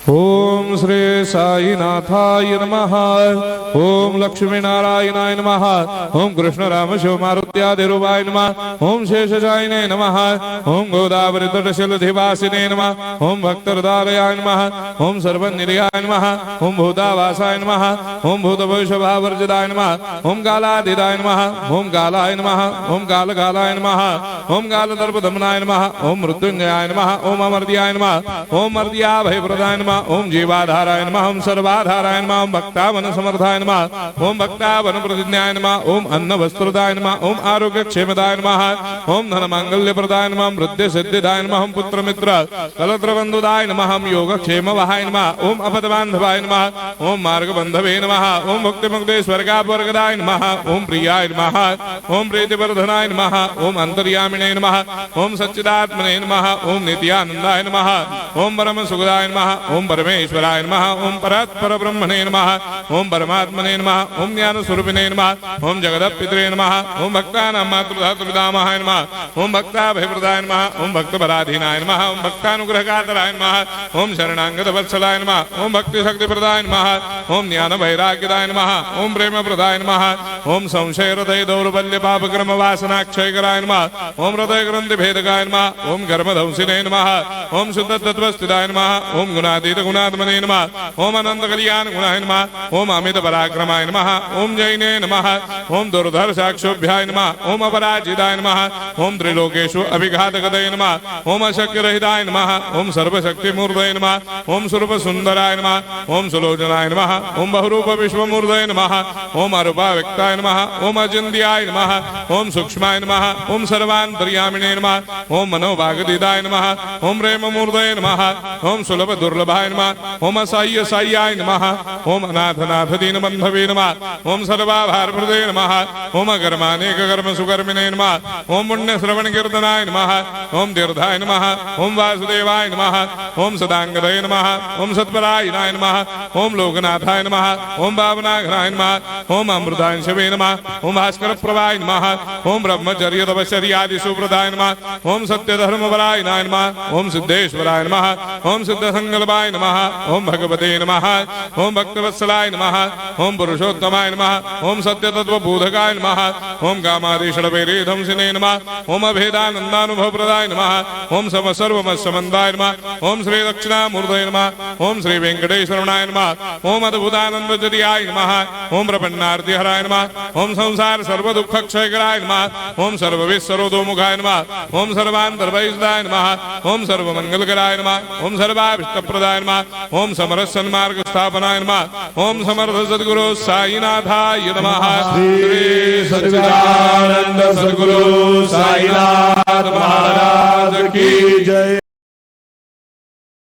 ओम श्री साईनाथाय नमः। ओम लक्ष्मी नारायणाय नमः। ओम कृष्ण राम शिव मारुत्यादिरूपाय नमः। ओम शेषशायिने नमः। ओम गोदावरी तटशिलधिवासिने नमः। ओम भक्तहृदयाय नमः। ओम सर्वनिलयाय नमः। ओम भूतावासाय नमः। ओम भूतभविष्यभावर्जिताय नमः। ओम कालातीताय नमः। ओम कालाय नमः। ओम कालकालाय नमः। ओम कालदर्पदमनाय नमः। ओम मृत्युंजयाय नमः। ओम अमर्त्याय नमः। ओम मर्त्याभयप्रदाय नमः। ओम जीवाधाराय नमः। ओम सर्वाधाराय नमः। ओम भक्तावन समर्थाय नमः। ओम भक्तावन प्रतिज्ञाय नमः। ओम अन्न वस्त्रदाय नमः। ओम आरोग्य क्षेमदाय नमः। ओम धन मांगल्य प्रदाय नमः। वृद्धि सिद्धिदाय नमः। ओम पुत्र मित्र कलत्र बंधुदाय नमः। ओम योग क्षेम वहाय नमः। ओम अपद बांधवाय नमः। ओम मार्ग बंधवे नमः। ओम भक्ति मुक्ति स्वर्गापवर्गदाय नमः। ओम प्रियाय नमः। ओम प्रीतिवर्धनाय नमः। ओम अंतर्यामिने नमः। ओम सच्चिदात्मने नमः। ओम नित्यानंदाय नमः। ओम परम सुखदाय नमः। ओम परमेश्वराय नमः। ओम परात्पर ब्रह्मणे नमः। ओम परमात्मने नमः। ओम ज्ञान स्वरूपिणे नमः। ओम जगदपितरे नमः। ओम भक्तानां मातृधातुर्धामाय नमः। ओम भक्ताभयप्रदाय नमः। ओम भक्तपराधीनाय नमः। ओम भक्तानुग्रहकातराय नमः। ओम शरणागत वत्सलाय नमः। ओम भक्ति शक्ति प्रदाय नमः। ओम ज्ञान वैराग्यदाय नमः। ओम प्रेम प्रदाय नमः। ओम संशय हृदय दौर्बल्य पापक्रम वासना क्षयकराय नमः। ओम हृदय ग्रंथि भेदकाय नमः। ओम कर्मधंसिने नमः। ओम शुद्ध तत्वस्थिताय नमः। ओम गुणातीत गुणात्मने नमः। ओम अनंत कल्याण गुणाय नमः। ओम अमित पराक्रमाय नमः। ओम जैने नमः। ओम दुर्धर्षाक्षोभ्याय नमः। ओम अपराजिताय नमः। ओम त्रिलोकेषु अभिघातगतये नमः। ओम अशक्य रहिताय नमः। ओम सर्वशक्ति मूर्तये नमः। ओम स्वरूप सुंदराय नमः। ओम सुलोचनाय नमः। ओम बहुरूप विश्वमूर्तये नमः। ओम अरूपाव्यक्ताय नमः। ओम अचिन्त्याय नमः। ओम सूक्ष्माय नमः। ओम सर्वान्तर्यामिणे नमः। ओम मनोभागदिताय नमः। ओम प्रेममूर्तये नमः। ओम सुलभ दुर्लभाय नमः। ओम असाह्य साह्याय नमः। ओम अनाथनाथ दीनबन्धवे नमः। ओम सर्वाभारप्रदे नमः। ओम अकर्मानेक कर्म सुकर्मिणे नमः। ओम पुण्य श्रवण कीर्तनाय नमः। ओम तीर्थाय नमः। ओम वासुदेवाय नमः। ओम सदांगदये नमः। ओम सत्परायणाय नमः। ओम लोकनाथाय नमः। ओम भावनाघ्नाय नमः। ओम अमृतांशवे नमः। ओम भास्कर प्रभाय नमः। ओम ब्रह्मचर्य तपश्चर्यादि सुप्रदाय नमः। ओम सत्यधर्मपरायणाय नमः। ओम सिद्धेश्वराय नमः। ओम सिद्ध संकल्पाय नमः। ओम भगवते नमः। ओम भक्तवत्सलाय नमः। ओम पुरुषोत्तमाय नमः। ओम सत्यतत्वबोधकाय नमः। ओम कामादिषडवैरेधंसिने नमः। ओम अभेदानन्दानुभवप्रदाय नमः। ओम सर्वमस्समन्दाय नमः। ओम श्री दक्षिणामूर्तये नमः। ओम श्री वेंकटेश्वरनाय नमः। ओम अद्भुतानन्दजटियाय नमः। ओम प्रपन्नार्तिहराय नमः। ओम संसार सर्वदुःखक्षयकराय नमः। ओम सर्वविश्वरोधोमुखाय नमः। ओम सर्वान्तर्भयदाय नमः। ओम सर्वमंगलकराय नमः। ओम सर्वाभिष्टप्रदाय नमः। ओम समरस सन्मार्ग स्थापनाय नमः। ओम समर्थ सद्गुरु साईनाथाय नमः। श्री सच्चिदानंद सद्गुरु साईनाथ